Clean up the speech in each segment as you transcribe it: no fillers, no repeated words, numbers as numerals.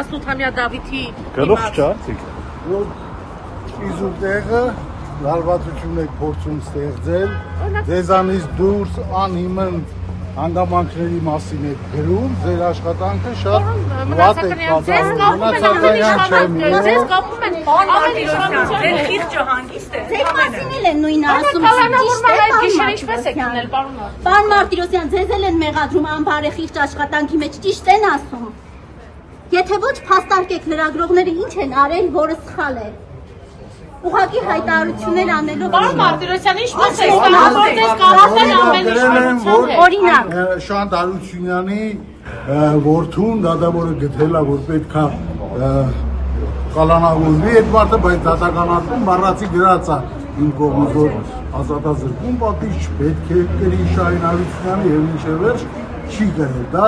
18-ամյա Դավիթի Գլուխ չարցիկ։ Իզուտեղը լարվածություն եք փորձում ստեղծել, ձեզանից դուրս անհիմն հանգամանքների մասին եք գրում, ձեր աշխատանքը շատ վատ եք պատահում, ձեզ կապում են ձեր խիղճը հանգիստ է։ Ձեր մասին էլ են նույնը ասում, Պարոն Մարտիրոսյան, ձեզ էլ են մեղադրում անբարեխիղճ աշխատանքի մեջ, ճիշտ են ասում։ Եթե ոչ փաստարկեք լրագրողները ինչ են արել, որը սխալ է։ Ուղղակի հայտարարություններ անելով Պարոն Մարտիրոսյան, ինչպես է կարծել ամեն ինչ օրինակ Շանթ Արությունյանի որդուն դատավորը գտել է, որ պետք է կալանավորվի այդ մարդը, բայց դատականատուն բառացի գրած է իմ կողմից, որ ազատազրկում պատիժ չպետք է կրի Շահին Արությունյանը եւ մինչեւ վերջ չի գրել, դա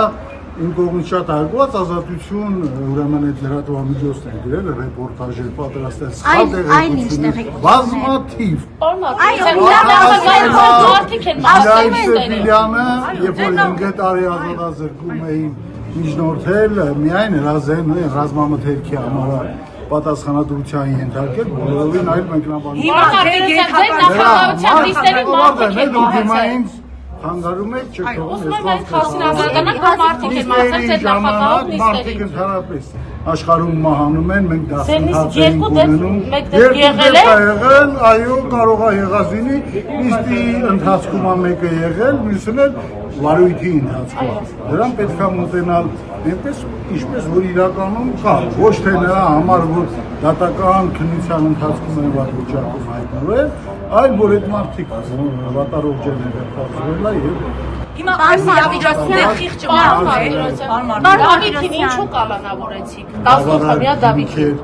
իմ կողմից շատ հարգված ազատություն, ուրեմն այդ լրատվամիջոցն են գրել, ռեպորտաժեր պատրաստել, սխալ տեղեկություններ, բազմաթիվ։ Ֆիլյանը, երբ որ 5 տարի ազատազրկում էին միջնորդել, միայն ռազմամթերքի համար պատասխանատվության ենթարկել, բոլորովին այլ մեկնաբանություն։ Հանգարում եք մարդիկ ընդհանրապես աշխարհում մահանում են, մենք դասընթաց ենք ունենում, եղել, այո, կարող է եղած լինի, իստի ընթացքում մեկը եղել, մյուսն էլ վարույթի ընթացքում, դրան պետք է մոտենալ այնպես, ինչպես որ իրականում կա, ոչ թե նրա համար, որ դատական քննության ընթացքում են վատ վիճակում հայտնվել, այլ որ այդ մարդիկ վատարող ջերները փոխվել է եւ Հիմա Դավիթին ինչու կալանավորեցիք 18-ամյա Դավիթին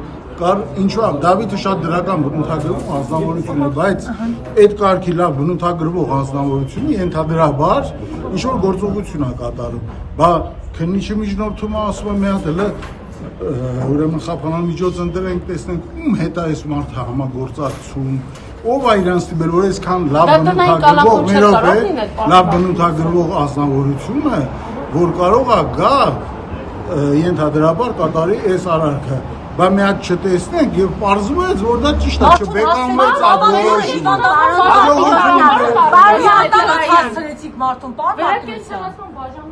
ինչու՞ Դավիթը շատ դրական բնութագրող անձնավորություն է, բայց այդ կարգի լավ բնութագրվող անձնավորությունը ենթադրաբար ինչ որ գործողություն է կատարում, բա քննիչի միջնորդումը ասում է մի հատ էլ ուրեմն խափանամիջոց ընտրենք, տեսնենք ում հետ է այս մարդը համագործակցում, ով է իրանց տիպել, որ այսքան լավ բնութագրվող մերով է, լավ բնութագրվող անձնավորությունը, որ կարող է գա ենթադրաբար կատարի այս արարքը, բա մի հատ չտեսնենք եւ պարզվեց, որ դա ճիշտ է, չբեկանվեց ադորոշի։ Հարցրեցիք մարդուն, պարոն